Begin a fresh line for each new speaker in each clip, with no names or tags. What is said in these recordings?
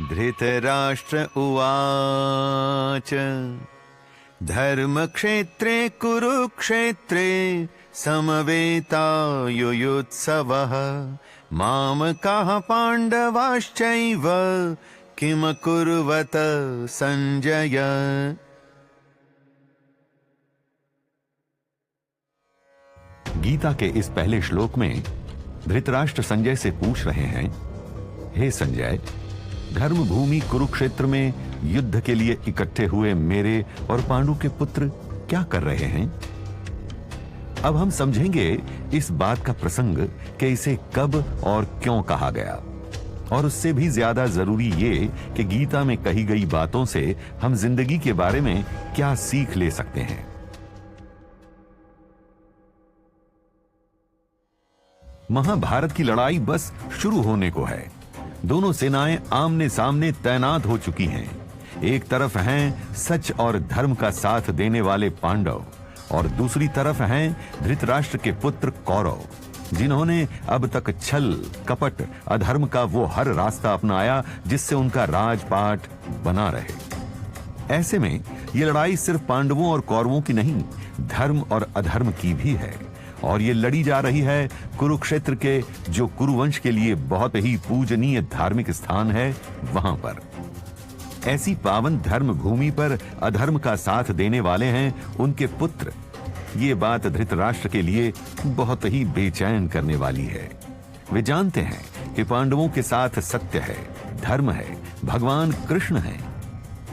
धृतराष्ट्र उवाच धर्मक्षेत्रे कुरुक्षेत्रे समवेतायुयुत्सवः मामकाः पाण्डवाश्चैव किमकुर्वत संजय।
गीता के इस पहले श्लोक में धृतराष्ट्र संजय से पूछ रहे हैं, हे संजय, धर्म भूमि कुरुक्षेत्र में युद्ध के लिए इकट्ठे हुए मेरे और पांडु के पुत्र क्या कर रहे हैं? अब हम समझेंगे इस बात का प्रसंग कि इसे कब और क्यों कहा गया, और उससे भी ज्यादा जरूरी ये कि गीता में कही गई बातों से हम जिंदगी के बारे में क्या सीख ले सकते हैं। महाभारत की लड़ाई बस शुरू होने को है। दोनों सेनाएं आमने सामने तैनात हो चुकी हैं। एक तरफ हैं सच और धर्म का साथ देने वाले पांडव, और दूसरी तरफ हैं धृतराष्ट्र के पुत्र कौरव, जिन्होंने अब तक छल कपट अधर्म का वो हर रास्ता अपनाया जिससे उनका राजपाट बना रहे। ऐसे में ये लड़ाई सिर्फ पांडवों और कौरवों की नहीं, धर्म और अधर्म की भी है, और ये लड़ी जा रही है कुरुक्षेत्र के, जो कुरुवंश के लिए बहुत ही पूजनीय धार्मिक स्थान है, वहां पर। ऐसी पावन धर्म भूमि पर अधर्म का साथ देने वाले हैं उनके पुत्र। ये बात धृतराष्ट्र के लिए बहुत ही बेचैन करने वाली है। वे जानते हैं कि पांडवों के साथ सत्य है, धर्म है, भगवान कृष्ण है,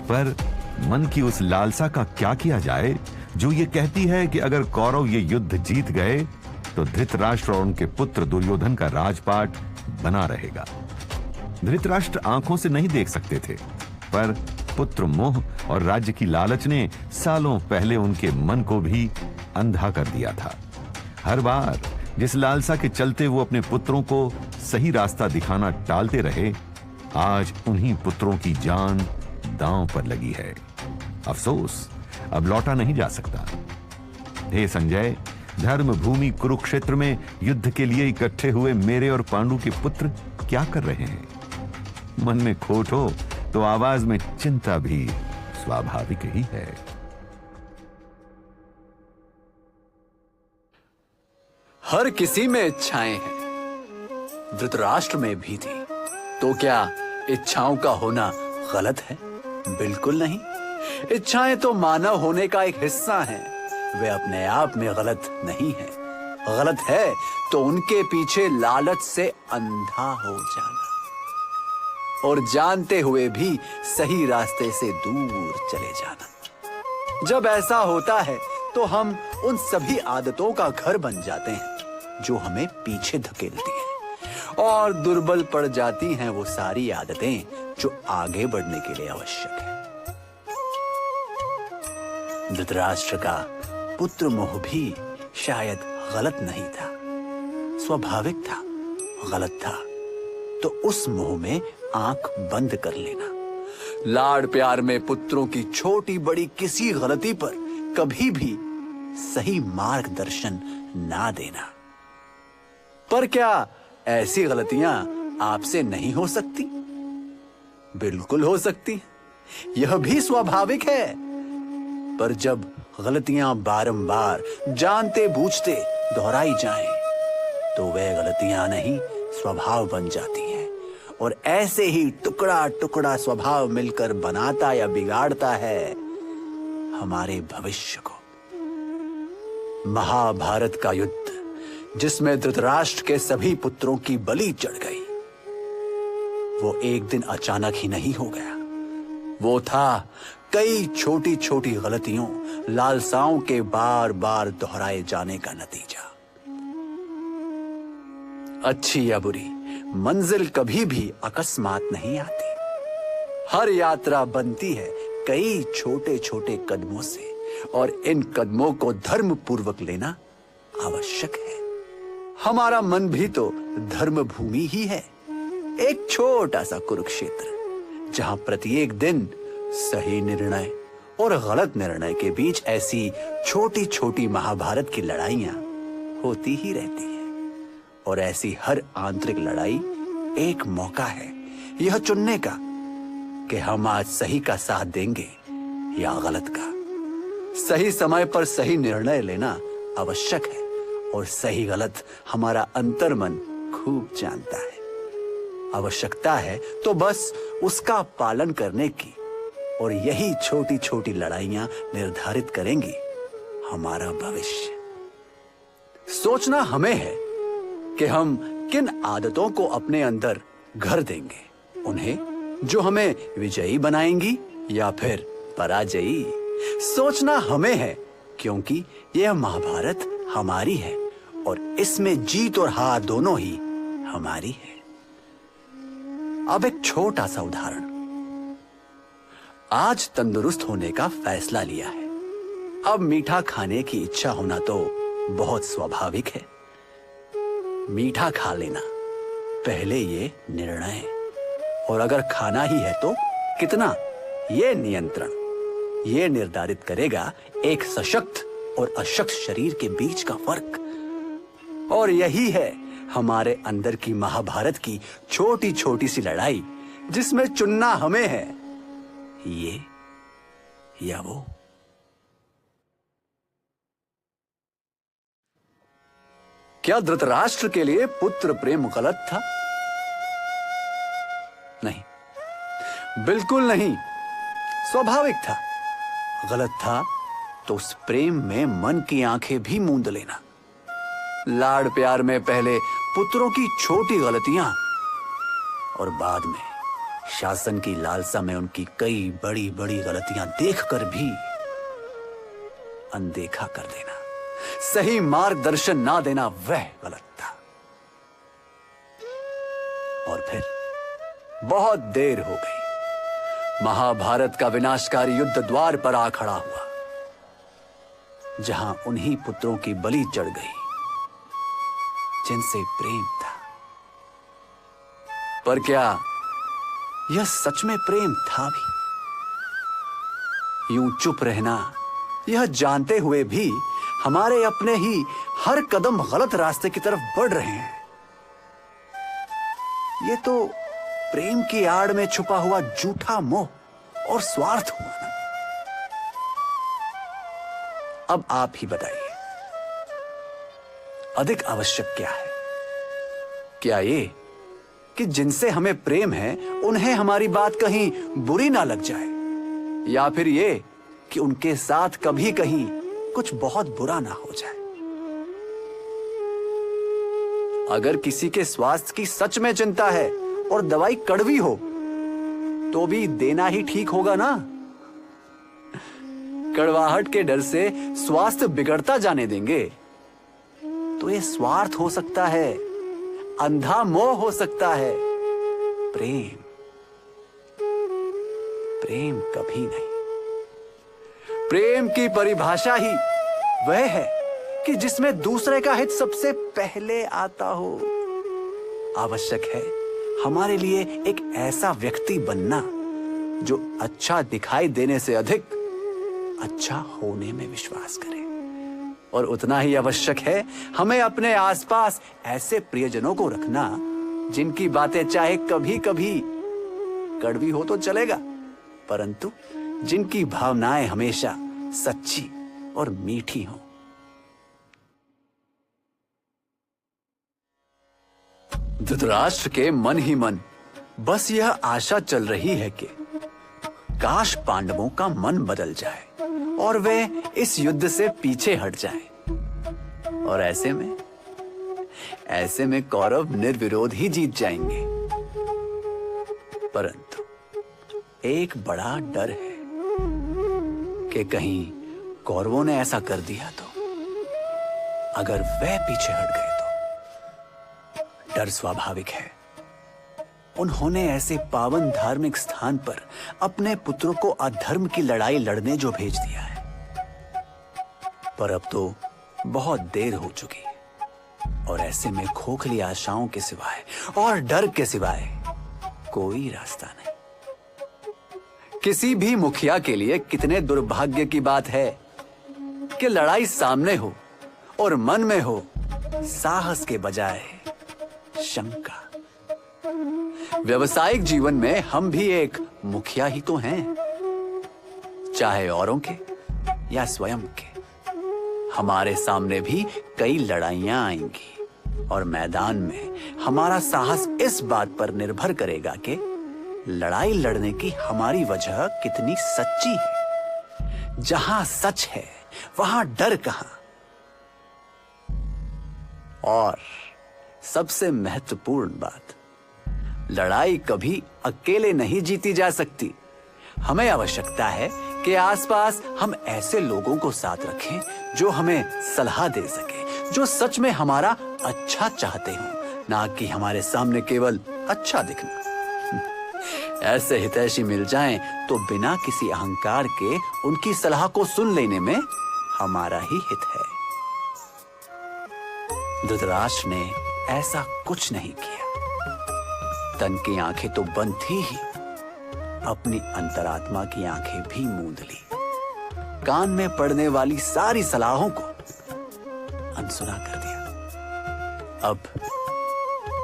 पर मन की उस लालसा का क्या किया जाए जो ये कहती है कि अगर कौरव ये युद्ध जीत गए तो धृतराष्ट्र और उनके पुत्र दुर्योधन का राजपाट बना रहेगा। धृतराष्ट्र आंखों से नहीं देख सकते थे, पर पुत्र मोह और राज्य की लालच ने सालों पहले उनके मन को भी अंधा कर दिया था। हर बार जिस लालसा के चलते वो अपने पुत्रों को सही रास्ता दिखाना टालते रहे, आज उन्हीं पुत्रों की जान दांव पर लगी है। अफसोस, अब लौटा नहीं जा सकता। हे संजय, धर्म भूमि कुरुक्षेत्र में युद्ध के लिए इकट्ठे हुए मेरे और पांडु के पुत्र क्या कर रहे हैं? मन में खोट हो तो आवाज में चिंता भी स्वाभाविक ही है।
हर किसी में इच्छाएं हैं, धृतराष्ट्र में भी थी। तो क्या इच्छाओं का होना गलत है? बिल्कुल नहीं। इच्छाएं तो मानव होने का एक हिस्सा हैं। वे अपने आप में गलत नहीं है। गलत है तो उनके पीछे लालच से अंधा हो जाना, और जानते हुए भी सही रास्ते से दूर चले जाना। जब ऐसा होता है तो हम उन सभी आदतों का घर बन जाते हैं जो हमें पीछे धकेलती हैं, और दुर्बल पड़ जाती हैं वो सारी आदतें जो आगे बढ़ने के लिए आवश्यक है। धृतराष्ट्र का पुत्र मोह भी शायद गलत नहीं था, स्वाभाविक था। गलत था तो उस मोह में आंख बंद कर लेना, लाड़ प्यार में पुत्रों की छोटी बड़ी किसी गलती पर कभी भी सही मार्गदर्शन ना देना। पर क्या ऐसी गलतियां आपसे नहीं हो सकती? बिल्कुल हो सकती, यह भी स्वाभाविक है। पर जब गलतियां बारंबार जानते बूझते दोहराई जाएं, तो वे गलतियां नहीं स्वभाव बन जाती हैं, और ऐसे ही टुकड़ा टुकड़ा स्वभाव मिलकर बनाता या बिगाड़ता है हमारे भविष्य को। महाभारत का युद्ध जिसमें धृतराष्ट्र के सभी पुत्रों की बलि चढ़ गई, वो एक दिन अचानक ही नहीं हो गया। वो था कई छोटी छोटी गलतियों, लालसाओं के बार बार दोहराए जाने का नतीजा। अच्छी या बुरी मंजिल कभी भी अकस्मात नहीं आती। हर यात्रा बनती है कई छोटे छोटे कदमों से, और इन कदमों को धर्म पूर्वक लेना आवश्यक है। हमारा मन भी तो धर्म भूमि ही है, एक छोटा सा कुरुक्षेत्र, जहां प्रत्येक दिन सही निर्णय और गलत निर्णय के बीच ऐसी छोटी छोटी महाभारत की लड़ाइयां होती ही रहती हैं। और ऐसी हर आंतरिक लड़ाई एक मौका है यह चुनने का कि हम आज सही का साथ देंगे या गलत का। सही समय पर सही निर्णय लेना आवश्यक है और सही गलत हमारा अंतर्मन खूब जानता है। आवश्यकता है तो बस उसका पालन करने की, और यही छोटी छोटी लड़ाइयां निर्धारित करेंगी हमारा भविष्य। सोचना हमें है कि हम किन आदतों को अपने अंदर घर देंगे, उन्हें जो हमें विजयी बनाएंगी या फिर पराजयी। सोचना हमें है क्योंकि यह महाभारत हमारी है और इसमें जीत और हार दोनों ही हमारी है। अब एक छोटा सा उदाहरण। आज तंदुरुस्त होने का फैसला लिया है। अब मीठा खाने की इच्छा होना तो बहुत स्वाभाविक है। मीठा खा लेना पहले ये निर्णय, और अगर खाना ही है तो कितना, ये नियंत्रण। ये निर्धारित करेगा एक सशक्त और अशक्त शरीर के बीच का फर्क। और यही है हमारे अंदर की महाभारत की छोटी छोटी सी लड़ाई, जिसमें चुनना हमें है, ये या वो। क्या धृतराष्ट्र के लिए पुत्र प्रेम गलत था? नहीं, बिल्कुल नहीं, स्वाभाविक था। गलत था तो उस प्रेम में मन की आंखें भी मूंद लेना। लाड़ प्यार में पहले पुत्रों की छोटी गलतियां और बाद में शासन की लालसा में उनकी कई बड़ी बड़ी गलतियां देखकर भी अनदेखा कर देना, सही मार्गदर्शन ना देना, वह गलत था। और फिर बहुत देर हो गई। महाभारत का विनाशकारी युद्ध द्वार पर आ खड़ा हुआ, जहां उन्हीं पुत्रों की बलि चढ़ गई जिनसे प्रेम था। पर क्या यह सच में प्रेम था भी? यूं चुप रहना, यह जानते हुए भी हमारे अपने ही हर कदम गलत रास्ते की तरफ बढ़ रहे हैं, ये तो प्रेम की आड़ में छुपा हुआ झूठा मोह और स्वार्थ हुआ ना। अब आप ही बताइए, अधिक आवश्यक क्या है? क्या ये कि जिनसे हमें प्रेम है उन्हें हमारी बात कहीं बुरी ना लग जाए, या फिर ये कि उनके साथ कभी कहीं कुछ बहुत बुरा ना हो जाए? अगर किसी के स्वास्थ्य की सच में चिंता है और दवाई कड़वी हो तो भी देना ही ठीक होगा ना। कड़वाहट के डर से स्वास्थ्य बिगड़ता जाने देंगे तो ये स्वार्थ हो सकता है, अंधा मोह हो सकता है। प्रेम प्रेम कभी नहीं। प्रेम की परिभाषा ही वह है कि जिसमें दूसरे का हित सबसे पहले आता हो। आवश्यक है हमारे लिए एक ऐसा व्यक्ति बनना जो अच्छा दिखाई देने से अधिक अच्छा होने में विश्वास करे, और उतना ही आवश्यक है हमें अपने आसपास ऐसे प्रियजनों को रखना जिनकी बातें चाहे कभी कभी कड़वी हो तो चलेगा, परंतु जिनकी भावनाएं हमेशा सच्ची और मीठी हों। धृतराष्ट्र के मन ही मन बस यह आशा चल रही है कि काश पांडवों का मन बदल जाए और वे इस युद्ध से पीछे हट जाएं, और ऐसे में कौरव निर्विरोध ही जीत जाएंगे। परंतु एक बड़ा डर है कि कहीं कौरवों ने ऐसा कर दिया तो, अगर वे पीछे हट गए तो। डर स्वाभाविक है। उन्होंने ऐसे पावन धार्मिक स्थान पर अपने पुत्रों को अधर्म की लड़ाई लड़ने जो भेज दिया है, पर अब तो बहुत देर हो चुकी है, और ऐसे में खोखली आशाओं के सिवाय और डर के सिवाय कोई रास्ता नहीं। किसी भी मुखिया के लिए कितने दुर्भाग्य की बात है कि लड़ाई सामने हो और मन में हो साहस के बजाय शंका। व्यवसायिक जीवन में हम भी एक मुखिया ही तो हैं, चाहे औरों के या स्वयं के। हमारे सामने भी कई लड़ाइयां आएंगी और मैदान में हमारा साहस इस बात पर निर्भर करेगा कि लड़ाई लड़ने की हमारी वजह कितनी सच्ची है। जहां सच है वहां डर कहां। और सबसे महत्वपूर्ण बात, लड़ाई कभी अकेले नहीं जीती जा सकती। हमें आवश्यकता है कि आसपास हम ऐसे लोगों को साथ रखें जो हमें सलाह दे सके, जो सच में हमारा अच्छा चाहते हों, ना कि हमारे सामने केवल अच्छा दिखना। ऐसे हितैषी मिल जाएं तो बिना किसी अहंकार के उनकी सलाह को सुन लेने में हमारा ही हित है। धृतराष्ट्र ने ऐसा कुछ नहीं किया। तन की आंखें तो बंद थी ही, अपनी अंतरात्मा की आंखें भी मूंद ली। कान में पड़ने वाली सारी सलाहों को अनसुना कर दिया। अब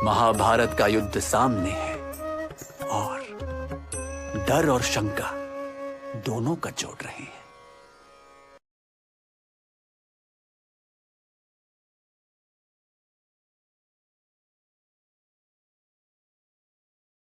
महाभारत का युद्ध सामने है और डर और शंका दोनों का जोड़ रहे हैं।